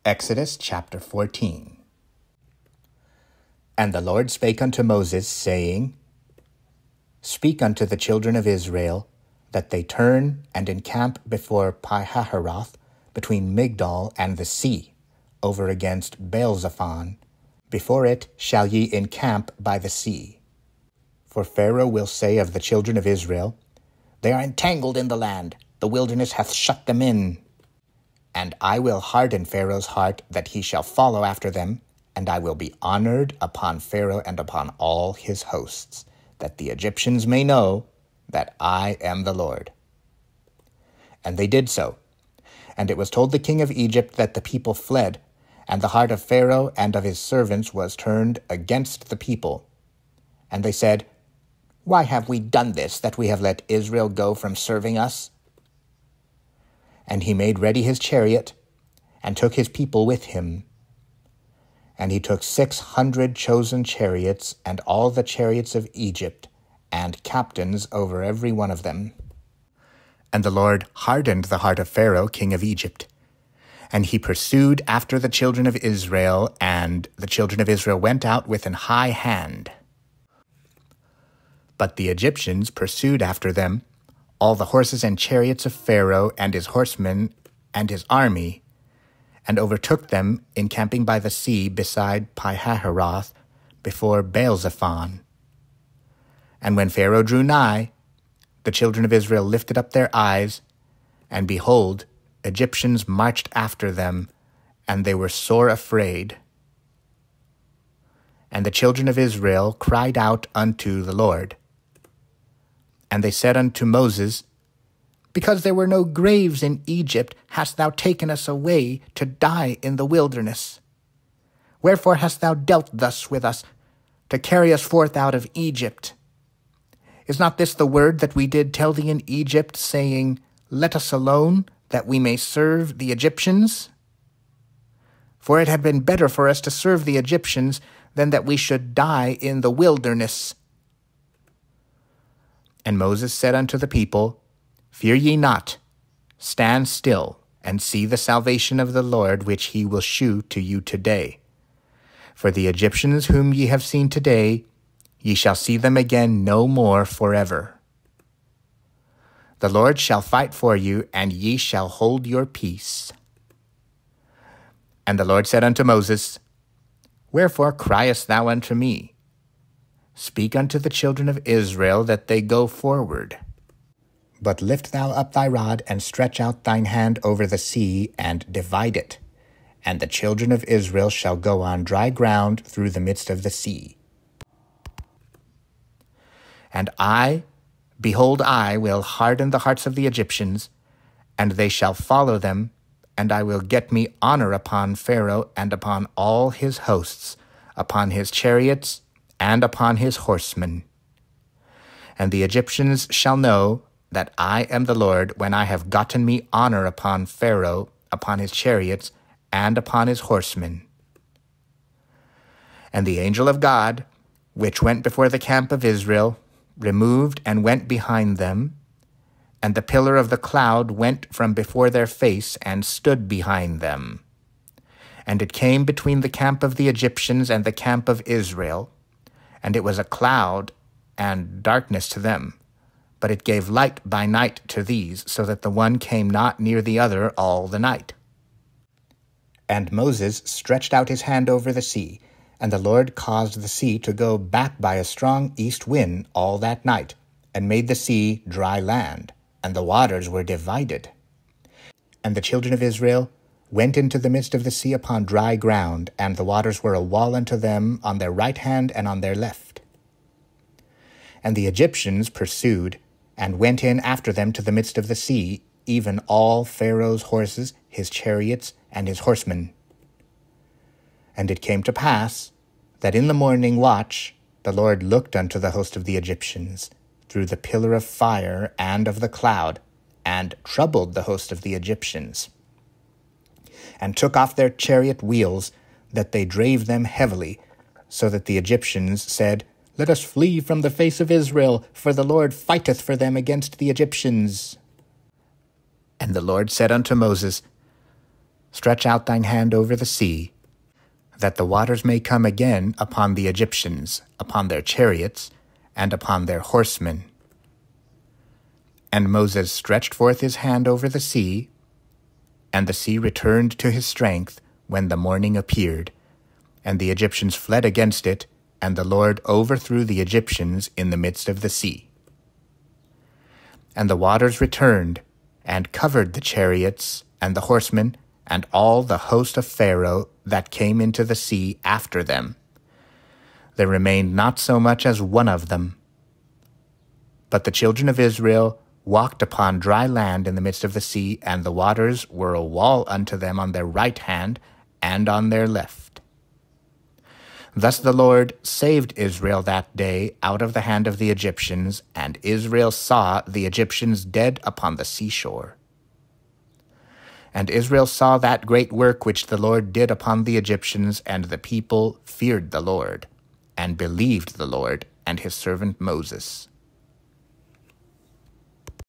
Exodus chapter 14. And the Lord spake unto Moses, saying, Speak unto the children of Israel, that they turn and encamp before Pi-hahiroth, between Migdol and the sea, over against Baal-zephon. Before it shall ye encamp by the sea. For Pharaoh will say of the children of Israel, They are entangled in the land, the wilderness hath shut them in. And I will harden Pharaoh's heart, that he shall follow after them, and I will be honored upon Pharaoh and upon all his hosts, that the Egyptians may know that I am the Lord. And they did so. And it was told the king of Egypt that the people fled, and the heart of Pharaoh and of his servants was turned against the people. And they said, Why have we done this, that we have let Israel go from serving us? And he made ready his chariot, and took his people with him. And he took 600 chosen chariots, and all the chariots of Egypt, and captains over every one of them. And the Lord hardened the heart of Pharaoh, king of Egypt. And he pursued after the children of Israel, and the children of Israel went out with an high hand. But the Egyptians pursued after them, all the horses and chariots of Pharaoh and his horsemen and his army, and overtook them encamping by the sea beside Pi-hahiroth, before Baal-zephon. And when Pharaoh drew nigh, the children of Israel lifted up their eyes, and behold, Egyptians marched after them, and they were sore afraid. And the children of Israel cried out unto the Lord. And they said unto Moses, Because there were no graves in Egypt, hast thou taken us away to die in the wilderness? Wherefore hast thou dealt thus with us, to carry us forth out of Egypt? Is not this the word that we did tell thee in Egypt, saying, Let us alone, that we may serve the Egyptians? For it had been better for us to serve the Egyptians than that we should die in the wilderness. And Moses said unto the people, Fear ye not, stand still, and see the salvation of the Lord, which he will shew to you today. For the Egyptians whom ye have seen today, ye shall see them again no more forever. The Lord shall fight for you, and ye shall hold your peace. And the Lord said unto Moses, Wherefore criest thou unto me? Speak unto the children of Israel that they go forward. But lift thou up thy rod, and stretch out thine hand over the sea, and divide it. And the children of Israel shall go on dry ground through the midst of the sea. And I, behold, I will harden the hearts of the Egyptians, and they shall follow them, and I will get me honor upon Pharaoh and upon all his hosts, upon his chariots, and upon his horsemen. And the Egyptians shall know that I am the Lord, when I have gotten me honor upon Pharaoh, upon his chariots, and upon his horsemen. And the angel of God, which went before the camp of Israel, removed and went behind them, and the pillar of the cloud went from before their face and stood behind them. And it came between the camp of the Egyptians and the camp of Israel, and it was a cloud and darkness to them, but it gave light by night to these, so that the one came not near the other all the night. And Moses stretched out his hand over the sea, and the Lord caused the sea to go back by a strong east wind all that night, and made the sea dry land, and the waters were divided. And the children of Israel went into the midst of the sea upon dry ground, and the waters were a wall unto them on their right hand and on their left. And the Egyptians pursued, and went in after them to the midst of the sea, even all Pharaoh's horses, his chariots, and his horsemen. And it came to pass, that in the morning watch the Lord looked unto the host of the Egyptians, through the pillar of fire and of the cloud, and troubled the host of the Egyptians, and took off their chariot wheels, that they drave them heavily, so that the Egyptians said, Let us flee from the face of Israel, for the Lord fighteth for them against the Egyptians. And the Lord said unto Moses, Stretch out thine hand over the sea, that the waters may come again upon the Egyptians, upon their chariots, and upon their horsemen. And Moses stretched forth his hand over the sea, and the sea returned to his strength when the morning appeared, and the Egyptians fled against it, and the Lord overthrew the Egyptians in the midst of the sea. And the waters returned, and covered the chariots, and the horsemen, and all the host of Pharaoh that came into the sea after them. There remained not so much as one of them. But the children of Israel walked upon dry land in the midst of the sea, and the waters were a wall unto them on their right hand and on their left. Thus the Lord saved Israel that day out of the hand of the Egyptians, and Israel saw the Egyptians dead upon the seashore. And Israel saw that great work which the Lord did upon the Egyptians, and the people feared the Lord, and believed the Lord and his servant Moses.